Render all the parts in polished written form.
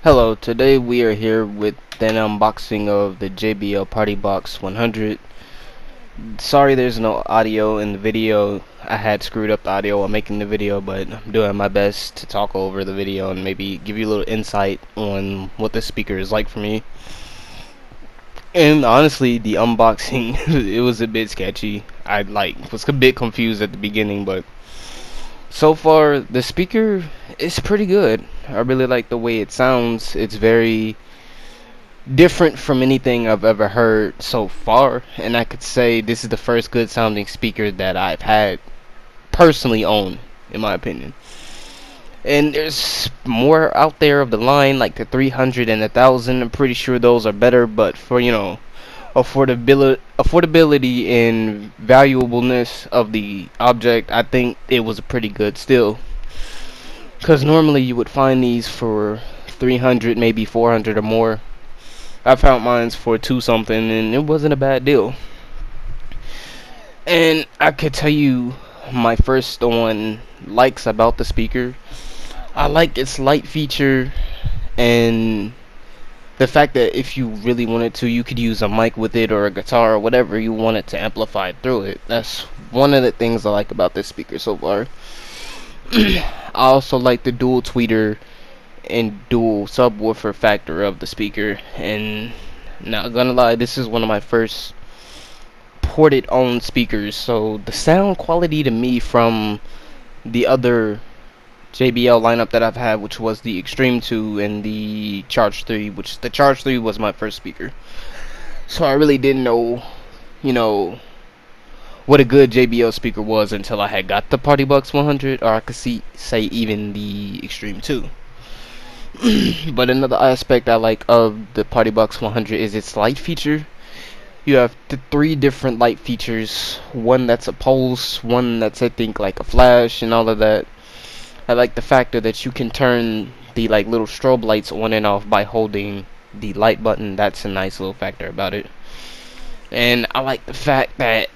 Hello, today we are here with an unboxing of the JBL Party Box 100. Sorry there's no audio in the video. I had screwed up the audio while making the video, but I'm doing my best to talk over the video and maybe give you a little insight on what the speaker is like for me. And honestly, the unboxing, it was a bit sketchy. I was a bit confused at the beginning, but so far the speaker is pretty good. I really like the way it sounds. It's very different from anything I've ever heard so far, and I could say this is the first good sounding speaker that I've had personally owned, in my opinion. And there's more out there of the line, like the 300 and the 1000. I'm pretty sure those are better, but for affordability and valuableness of the object, I think it was a pretty good still. Because normally you would find these for 300, maybe 400 or more. I found mines for 2 something, and it wasn't a bad deal. And I could tell you my first on likes about the speaker. I like its light feature and the fact that if you really wanted to, you could use a mic with it or a guitar or whatever you wanted to amplify through it. That's one of the things I like about this speaker so far. I also like the dual tweeter and dual subwoofer factor of the speaker, and not gonna lie, this is one of my first ported on speakers, so the sound quality to me from the other JBL lineup that I've had, which was the Extreme 2 and the Charge 3, which the Charge 3 was my first speaker, so I really didn't know, you know, what a good JBL speaker was until I had got the Party Box 100, or I could say even the Extreme 2. But another aspect I like of the Party Box 100 is its light feature. You have the 3 different light features. One that's a pulse, one that's I think like a flash and all of that. I like the factor that you can turn the like little strobe lights on and off by holding the light button. That's a nice little factor about it. And I like the fact that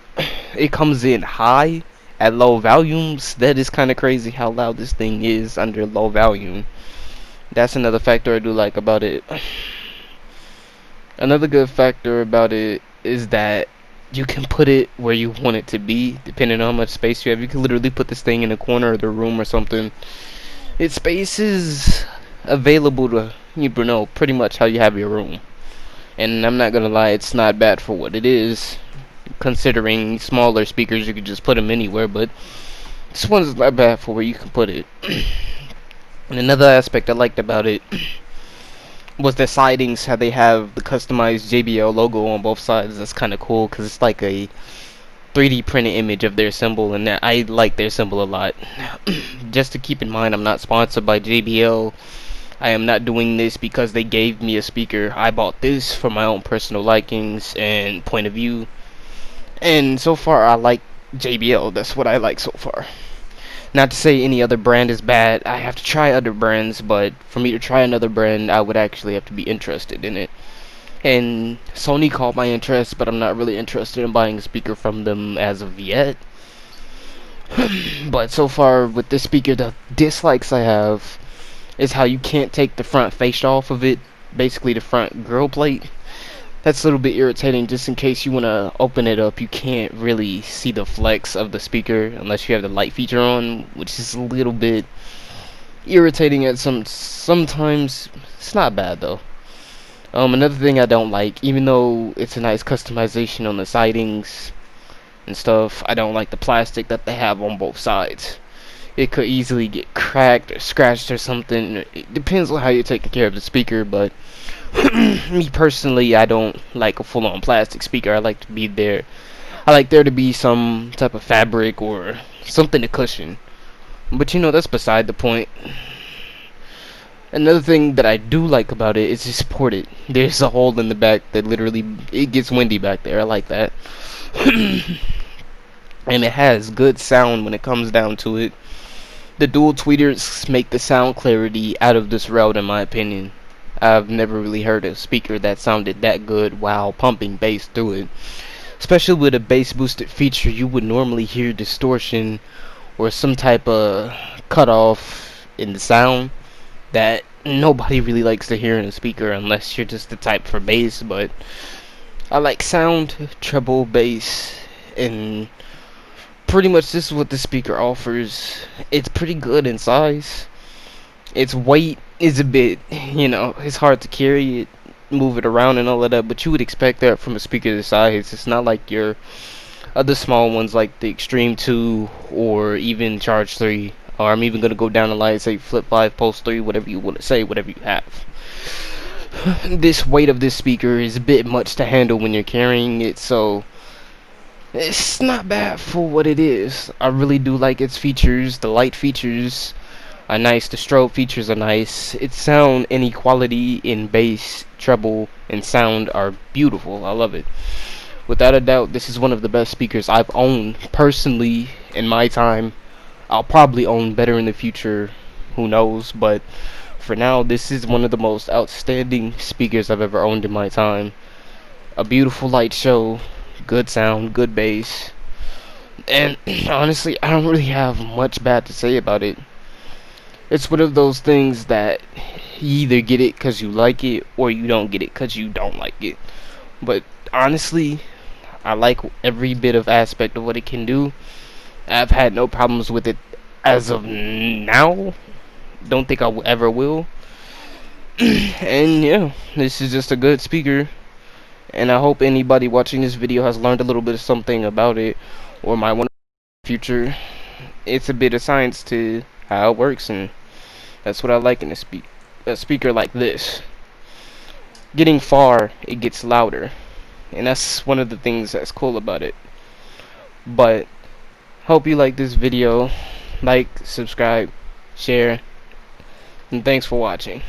it comes in high at low volumes. That is kind of crazy how loud this thing is under low volume. That's another factor I do like about it. Another good factor about it is that you can put it where you want it to be, depending on how much space you have. You can literally put this thing in a corner of the room or something. Its space is available to, pretty much how you have your room. And I'm not gonna lie, it's not bad for what it is. Considering smaller speakers, you could just put them anywhere, but this one's not bad for where you can put it. And another aspect I liked about it was the sidings, how they have the customized JBL logo on both sides. That's kind of cool because it's like a 3D printed image of their symbol, and I like their symbol a lot. Just to keep in mind, I'm not sponsored by JBL. I am not doing this because they gave me a speaker. I bought this for my own personal likings and point of view. And so far, I like JBL. That's what I like so far. Not to say any other brand is bad. I have to try other brands, but for me to try another brand, I would actually have to be interested in it. And Sony caught my interest, but I'm not really interested in buying a speaker from them as of yet. But so far with this speaker, the dislikes I have is how you can't take the front face off of it, basically the front grill plate. That's a little bit irritating. Just in case you want to open it up, you can't really see the flex of the speaker unless you have the light feature on, which is a little bit irritating at sometimes. It's not bad though. Another thing I don't like, even though it's a nice customization on the sidings and stuff, I don't like the plastic that they have on both sides. It could easily get cracked or scratched or something. It depends on how you're taking care of the speaker, but me personally, I don't like a full-on plastic speaker. I like there to be some type of fabric or something to cushion. But that's beside the point. Another thing that I do like about it is it's ported. There's a hole in the back that literally, it gets windy back there. I like that. And it has good sound when it comes down to it. The dual tweeters make the sound clarity out of this world, in my opinion. I've never really heard a speaker that sounded that good while pumping bass through it. Especially with a bass boosted feature, you would normally hear distortion or some type of cutoff in the sound that nobody really likes to hear in a speaker unless you're just the type for bass, but I like sound, treble, bass, and pretty much this is what the speaker offers. It's pretty good in size. Its weight is a bit, it's hard to carry it, move it around and all of that, but you would expect that from a speaker this size. It's not like your other small ones like the Extreme 2 or even Charge 3. Or I'm even going to go down the line and say Flip 5, Pulse 3, whatever you want to say, whatever you have. This weight of this speaker is a bit much to handle when you're carrying it, so it's not bad for what it is. I really do like its features. The light features are nice, the strobe features are nice. Its sound and equality in bass, treble, and sound are beautiful. I love it. Without a doubt, this is one of the best speakers I've owned personally in my time. I'll probably own better in the future, who knows, but for now, this is one of the most outstanding speakers I've ever owned in my time. A beautiful light show, good sound, good bass, and honestly, I don't really have much bad to say about it. It's one of those things that you either get it because you like it, or you don't get it because you don't like it. But honestly, I like every bit of aspect of what it can do. I've had no problems with it as of now. Don't think I ever will. And yeah, this is just a good speaker. And I hope anybody watching this video has learned a little bit of something about it, or might want to in the future. It's a bit of science to how it works, and that's what I like in a speaker like this. Getting far, it gets louder, and that's one of the things that's cool about it. But hope you like this video. Like, subscribe, share, and thanks for watching.